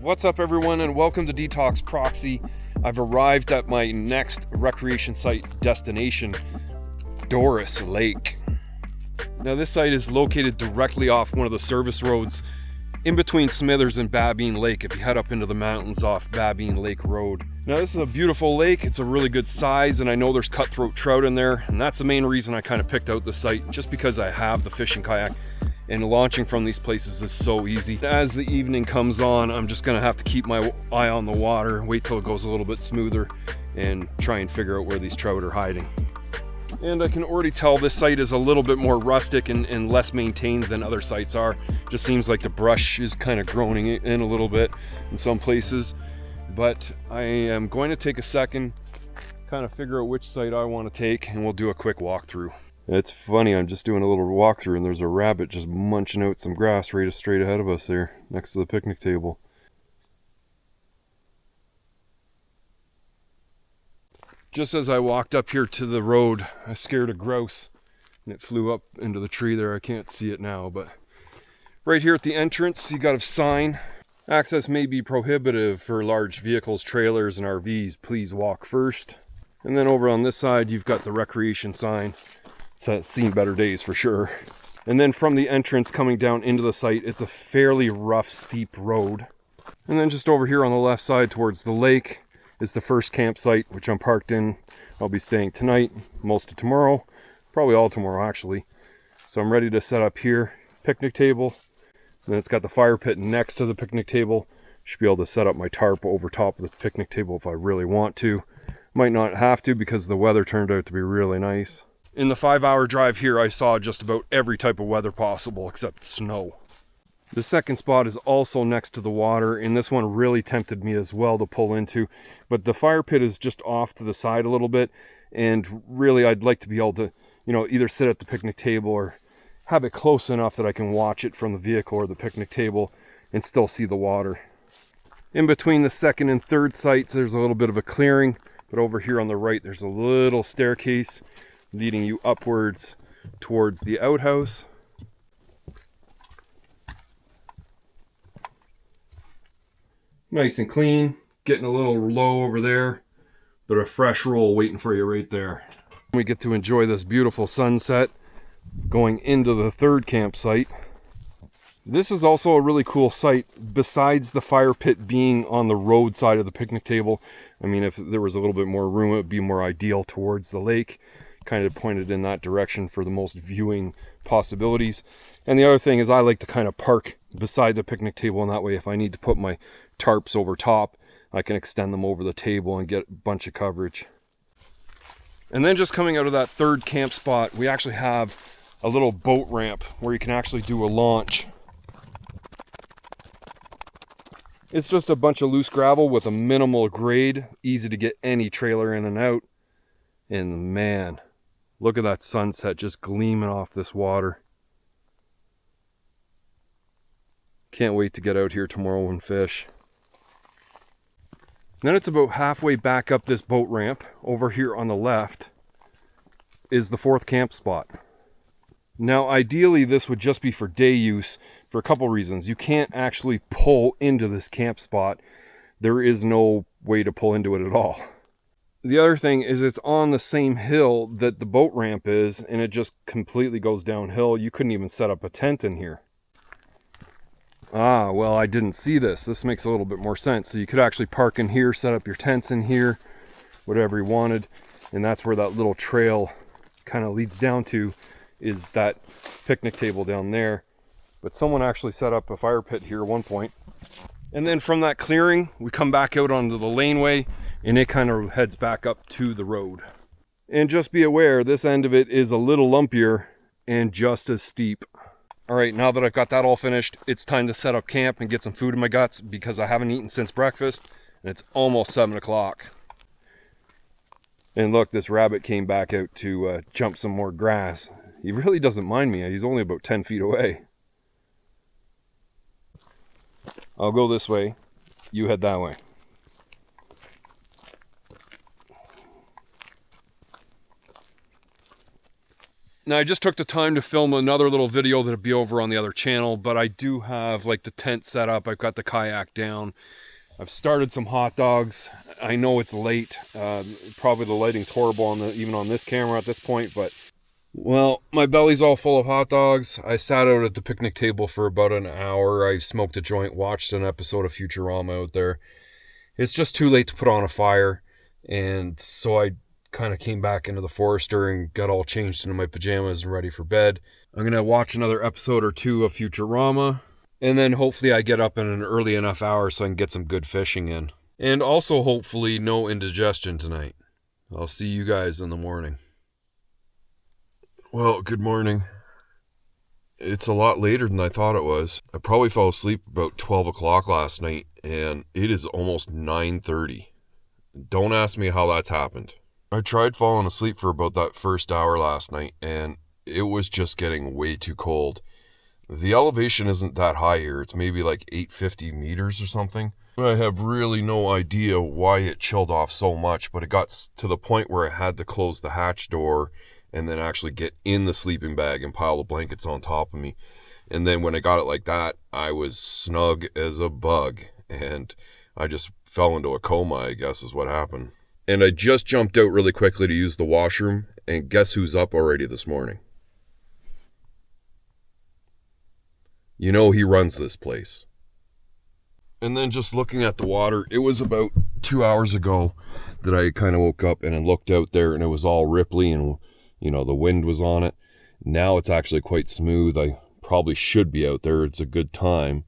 What's up, everyone, and welcome to Detox Proxy. I've arrived at my next recreation site destination, Doris Lake. Now, this site is located directly off one of the service roads in between Smithers and Babine Lake if you head up into the mountains off Babine Lake Road. Now, this is a beautiful lake. It's a really good size, and I know there's cutthroat trout in there, and that's the main reason I kind of picked out the site, just because I have the fishing kayak. And launching from these places is so easy. As the evening comes on, I'm just gonna have to keep my eye on the water, wait till it goes a little bit smoother, and try and figure out where these trout are hiding. And I can already tell this site is a little bit more rustic and less maintained than other sites are. Just seems like the brush is kind of growing in a little bit in some places. But I am going to take a second, kind of figure out which site I want to take, and we'll do a quick walkthrough. It's funny, I'm just doing a little walkthrough and there's a rabbit just munching out some grass right straight ahead of us there, next to the picnic table. Just as I walked up here to the road, I scared a grouse and it flew up into the tree there. I can't see it now, but right here at the entrance, you got a sign. Access may be prohibitive for large vehicles, trailers, and RVs. Please walk first. And then over on this side, you've got the recreation sign. It's seen better days for sure. And then from the entrance coming down into the site, it's a fairly rough, steep road. And then just over here on the left side towards the lake is the first campsite, which I'm parked in. I'll be staying tonight, most of tomorrow, probably all tomorrow actually. So I'm ready to set up here, picnic table. And then it's got the fire pit next to the picnic table. Should be able to set up my tarp over top of the picnic table if I really want to. Might not have to because the weather turned out to be really nice. In the 5-hour drive here, I saw just about every type of weather possible except snow. The second spot is also next to the water, and this one really tempted me as well to pull into. But the fire pit is just off to the side a little bit, and really I'd like to be able to, either sit at the picnic table or have it close enough that I can watch it from the vehicle or the picnic table and still see the water. In between the second and third sites, there's a little bit of a clearing, but over here on the right, there's a little staircase leading you upwards towards the outhouse. Nice and clean, getting a little low over there, but a fresh roll waiting for you right there. We get to enjoy this beautiful sunset going into the third campsite. This is also a really cool site. Besides the fire pit being on the road side of the picnic table, I mean, if there was a little bit more room, it would be more ideal towards the lake. Kind of pointed in that direction for the most viewing possibilities. And the other thing is I like to kind of park beside the picnic table, and that way if I need to put my tarps over top, I can extend them over the table and get a bunch of coverage. And then just coming out of that third camp spot, we actually have a little boat ramp where you can actually do a launch. It's just a bunch of loose gravel with a minimal grade, easy to get any trailer in and out. And man, look at that sunset just gleaming off this water. Can't wait to get out here tomorrow and fish. Then it's about halfway back up this boat ramp. Over here on the left is the fourth camp spot. Now ideally this would just be for day use for a couple reasons. You can't actually pull into this camp spot. There is no way to pull into it at all. The other thing is it's on the same hill that the boat ramp is, and it just completely goes downhill. You couldn't even set up a tent in here. Ah, well, I didn't see this. This makes a little bit more sense. So you could actually park in here, set up your tents in here, whatever you wanted. And that's where that little trail kind of leads down to, is that picnic table down there. But someone actually set up a fire pit here at one point. And then from that clearing, we come back out onto the laneway, and it kind of heads back up to the road. And just be aware, this end of it is a little lumpier and just as steep. All right, now that I've got that all finished, it's time to set up camp and get some food in my guts because I haven't eaten since breakfast, and it's almost 7 o'clock. And look, this rabbit came back out to jump some more grass. He really doesn't mind me. He's only about 10 feet away. I'll go this way. You head that way. Now, I just took the time to film another little video that'll be over on the other channel, but I do have like the tent set up. I've got the kayak down. I've started some hot dogs. I know it's late. Probably the lighting's horrible on even on this camera at this point, but well, my belly's all full of hot dogs. I sat out at the picnic table for about an hour. I smoked a joint, watched an episode of Futurama out there. It's just too late to put on a fire, and so I kind of came back into the Forester and got all changed into my pajamas and ready for bed. I'm gonna watch another episode or two of Futurama, and then hopefully I get up in an early enough hour so I can get some good fishing in. And also hopefully no indigestion tonight. I'll see you guys in the morning. Well, good morning. It's a lot later than I thought it was. I probably fell asleep about 12 o'clock last night, and it is almost 9:30. Don't ask me how that's happened. I tried falling asleep for about that first hour last night, and it was just getting way too cold. The elevation isn't that high here. It's maybe like 850 meters or something. I have really no idea why it chilled off so much, but it got to the point where I had to close the hatch door and then actually get in the sleeping bag and pile the blankets on top of me. And then when I got it like that, I was snug as a bug, and I just fell into a coma, I guess is what happened. And I just jumped out really quickly to use the washroom, and guess who's up already this morning? You know he runs this place. And then just looking at the water, it was about 2 hours ago that I kind of woke up and I looked out there and it was all ripply and, you know, the wind was on it. Now it's actually quite smooth. I probably should be out there. It's a good time.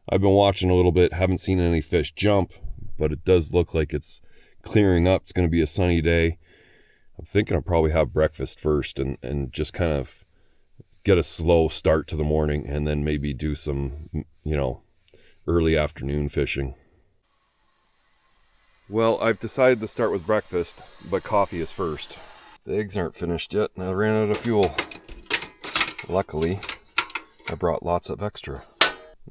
I've been watching a little bit, haven't seen any fish jump, but it does look like it's clearing up. It's going to be a sunny day. I'm thinking I'll probably have breakfast first and just kind of get a slow start to the morning and then maybe do some, you know, early afternoon fishing. Well, I've decided to start with breakfast, but coffee is first. The eggs aren't finished yet, and I ran out of fuel. Luckily, I brought lots of extra.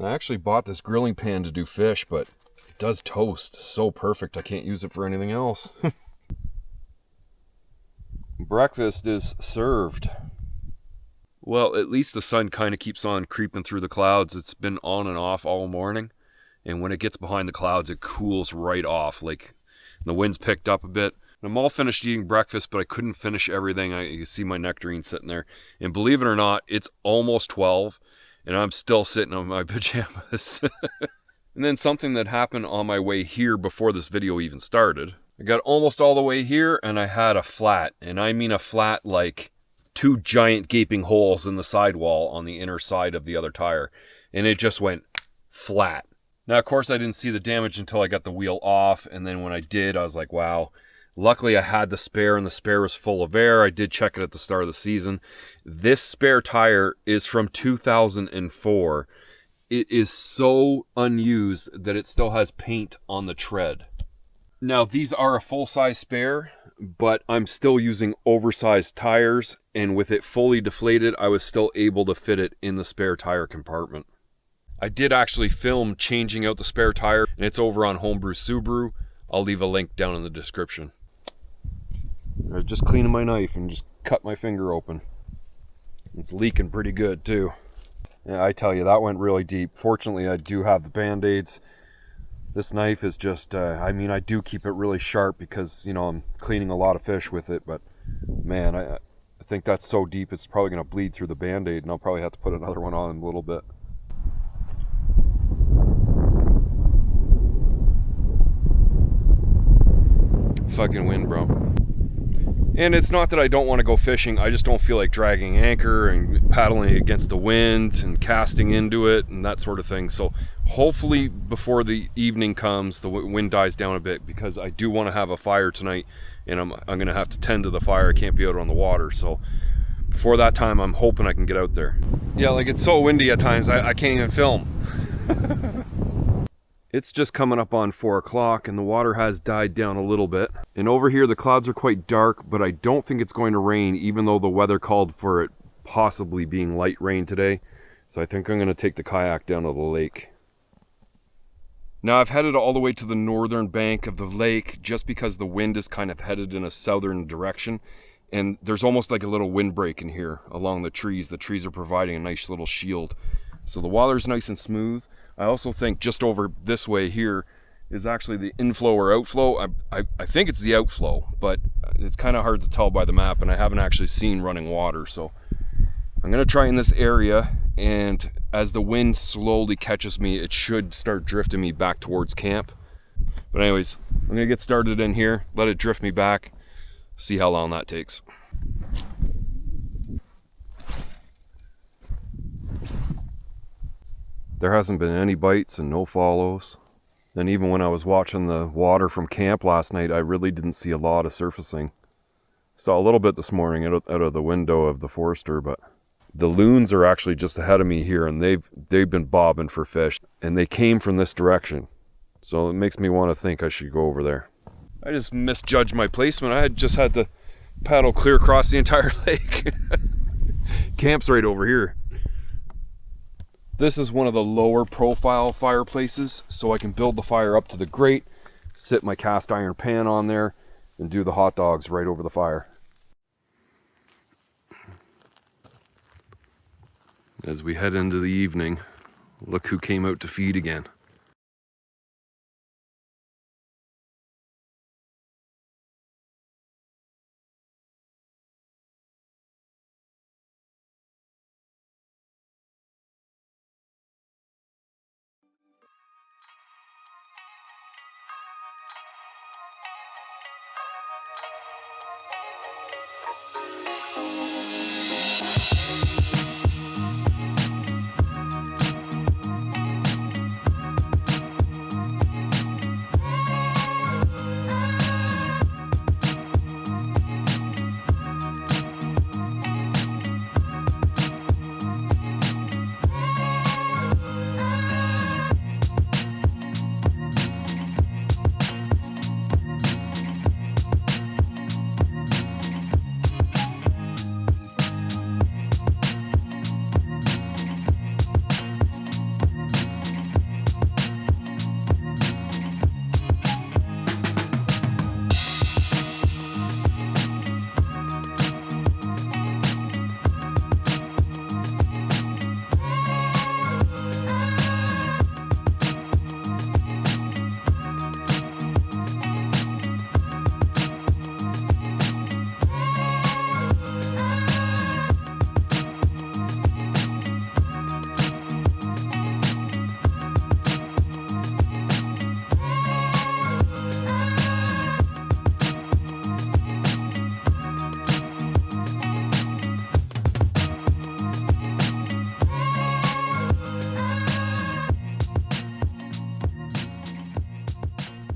I actually bought this grilling pan to do fish, but it does toast so perfect I can't use it for anything else. Breakfast is served. Well, at least the sun kind of keeps on creeping through the clouds. It's been on and off all morning. And when it gets behind the clouds, it cools right off. Like the wind's picked up a bit. I'm all finished eating breakfast, but I couldn't finish everything. You can see my nectarine sitting there. And believe it or not, it's almost 12 and I'm still sitting on my pajamas. And then something that happened on my way here before this video even started. I got almost all the way here and I had a flat. And I mean a flat like 2 giant gaping holes in the sidewall on the inner side of the other tire. And it just went flat. Now, of course, I didn't see the damage until I got the wheel off. And then when I did, I was like, wow. Luckily, I had the spare and the spare was full of air. I did check it at the start of the season. This spare tire is from 2004. It is so unused that it still has paint on the tread. Now, these are a full-size spare, but I'm still using oversized tires, and with it fully deflated, I was still able to fit it in the spare tire compartment. I did actually film changing out the spare tire, and it's over on Homebrew Subaru. I'll leave a link down in the description. I was just cleaning my knife and just cut my finger open. It's leaking pretty good too. Yeah, I tell you, that went really deep. Fortunately, I do have the Band-Aids. This knife is just, I mean, I do keep it really sharp because, you know, I'm cleaning a lot of fish with it, but man, I think that's so deep it's probably going to bleed through the Band-Aid, and I'll probably have to put another one on in a little bit. Fucking wind, bro. And it's not that I don't want to go fishing, I just don't feel like dragging anchor and paddling against the wind and casting into it and that sort of thing. So hopefully before the evening comes, the wind dies down a bit, because I do want to have a fire tonight, and I'm going to have to tend to the fire. I can't be out on the water. So before that time, I'm hoping I can get out there. Yeah, like it's so windy at times, I can't even film. It's just coming up on 4 o'clock and the water has died down a little bit. And over here the clouds are quite dark, but I don't think it's going to rain, even though the weather called for it possibly being light rain today. So I think I'm going to take the kayak down to the lake. Now I've headed all the way to the northern bank of the lake just because the wind is kind of headed in a southern direction. And there's almost like a little windbreak in here along the trees. The trees are providing a nice little shield. So the water's nice and smooth. I also think just over this way here is actually the inflow or outflow. I think it's the outflow, but it's kind of hard to tell by the map, and I haven't actually seen running water. So I'm gonna try in this area, and as the wind slowly catches me, it should start drifting me back towards camp. But anyways, I'm gonna get started in here, let it drift me back, see how long that takes. There hasn't been any bites and no follows. And even when I was watching the water from camp last night, I really didn't see a lot of surfacing. Saw a little bit this morning out of the window of the Forester, but the loons are actually just ahead of me here, and they've been bobbing for fish, and they came from this direction. So it makes me want to think I should go over there. I just misjudged my placement. I had just had to paddle clear across the entire lake. Camp's right over here. This is one of the lower profile fireplaces, so I can build the fire up to the grate, sit my cast iron pan on there, and do the hot dogs right over the fire. As we head into the evening, look who came out to feed again.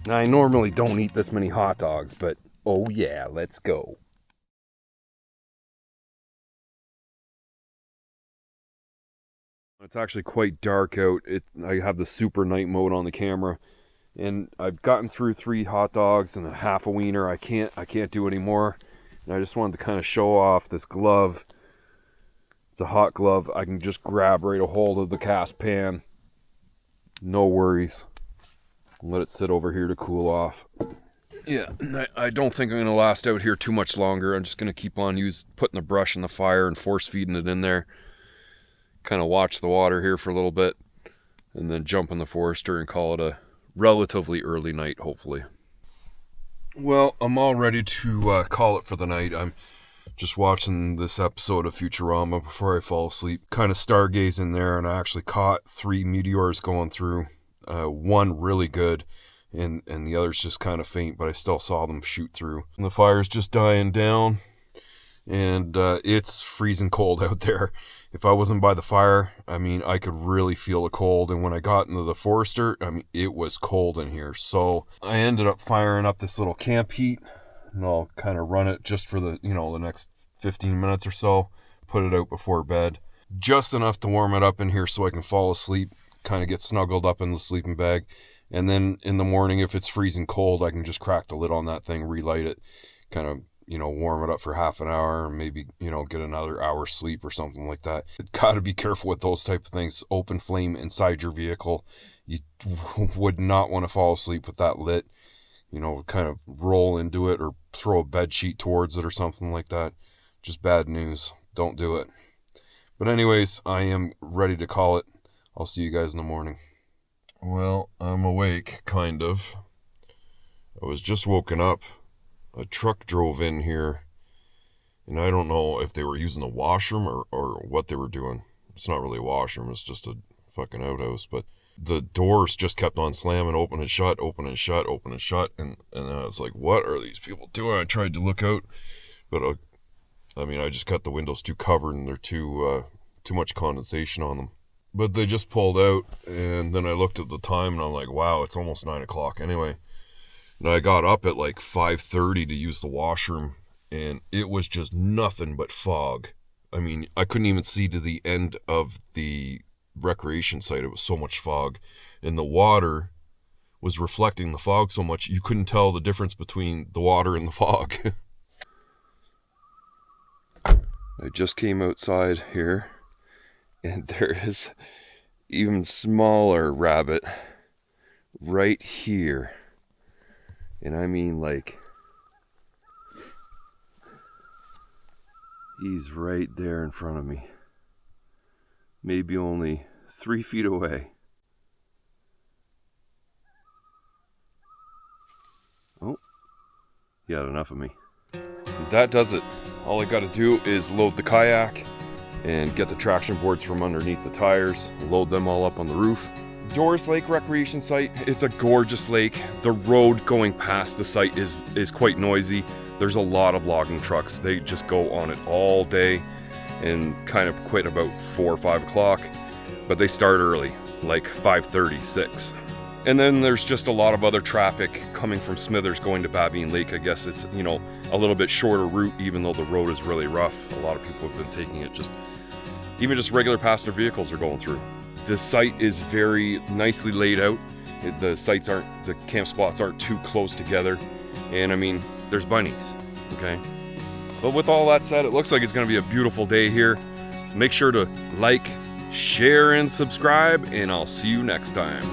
Now, I normally don't eat this many hot dogs, but oh yeah, let's go. It's actually quite dark out. I have the super night mode on the camera, and I've gotten through 3 hot dogs and a half a wiener. I can't do any more. And I just wanted to kind of show off this glove. It's a hot glove. I can just grab right a hold of the cast pan. No worries. Let it sit over here to cool off. Yeah, I don't think I'm going to last out here too much longer. I'm just going to keep on putting the brush in the fire and force feeding it in there. Kind of watch the water here for a little bit, and then jump in the Forester and call it a relatively early night, hopefully. Well, I'm all ready to call it for the night. I'm just watching this episode of Futurama before I fall asleep. Kind of stargazing there, and I actually caught 3 meteors going through. One really good, and the others just kind of faint, but I still saw them shoot through. And the fire's just dying down, and it's freezing cold out there. If I wasn't by the fire, I mean, I could really feel the cold. And when I got into the Forester, I mean, it was cold in here. So I ended up firing up this little camp heat, and I'll kind of run it just for the next 15 minutes or so, put it out before bed. Just enough to warm it up in here so I can fall asleep, kind of get snuggled up in the sleeping bag. And then in the morning, if it's freezing cold, I can just crack the lid on that thing, relight it, kind of, warm it up for half an hour, and maybe, get another hour's sleep or something like that. Got to be careful with those type of things. Open flame inside your vehicle. You would not want to fall asleep with that lit. you know, kind of roll into it or throw a bed sheet towards it or something like that. Just bad news. Don't do it. But anyways, I am ready to call it. I'll see you guys in the morning. Well, I'm awake, kind of. I was just woken up. A truck drove in here, and I don't know if they were using the washroom or what they were doing. It's not really a washroom, it's just a fucking outhouse, but the doors just kept on slamming, open and shut, open and shut, open and shut, and I was like, what are these people doing? I tried to look out, but I mean, I just got the windows too covered, and they're too much condensation on them. But they just pulled out, and then I looked at the time, and I'm like, wow, it's almost 9 o'clock anyway. And I got up at like 5:30 to use the washroom, and it was just nothing but fog. I mean, I couldn't even see to the end of the recreation site. It was so much fog, and the water was reflecting the fog so much you couldn't tell the difference between the water and the fog. I just came outside here, and there is even smaller rabbit right here. And I mean, like, he's right there in front of me. Maybe only 3 feet away. Oh, he had enough of me. That does it. All I gotta do is load the kayak and get the traction boards from underneath the tires, load them all up on the roof. Doris Lake recreation site, it's a gorgeous lake. The road going past the site is quite noisy. There's a lot of logging trucks. They just go on it all day and kind of quit about 4 or 5 o'clock, but they start early, like 5:36. And then there's just a lot of other traffic coming from Smithers going to Babine Lake. I guess it's, you know, a little bit shorter route, even though the road is really rough. A lot of people have been taking it, even just regular passenger vehicles are going through. The site is very nicely laid out. The camp spots aren't too close together. And I mean, there's bunnies, okay? But with all that said, it looks like it's gonna be a beautiful day here. Make sure to like, share, and subscribe, and I'll see you next time.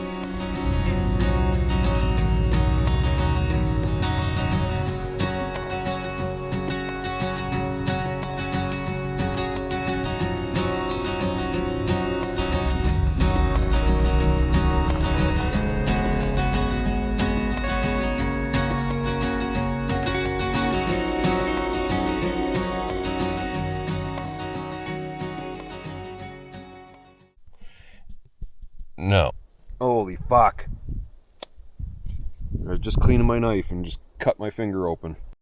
No. Holy fuck. I was just cleaning my knife and just cut my finger open.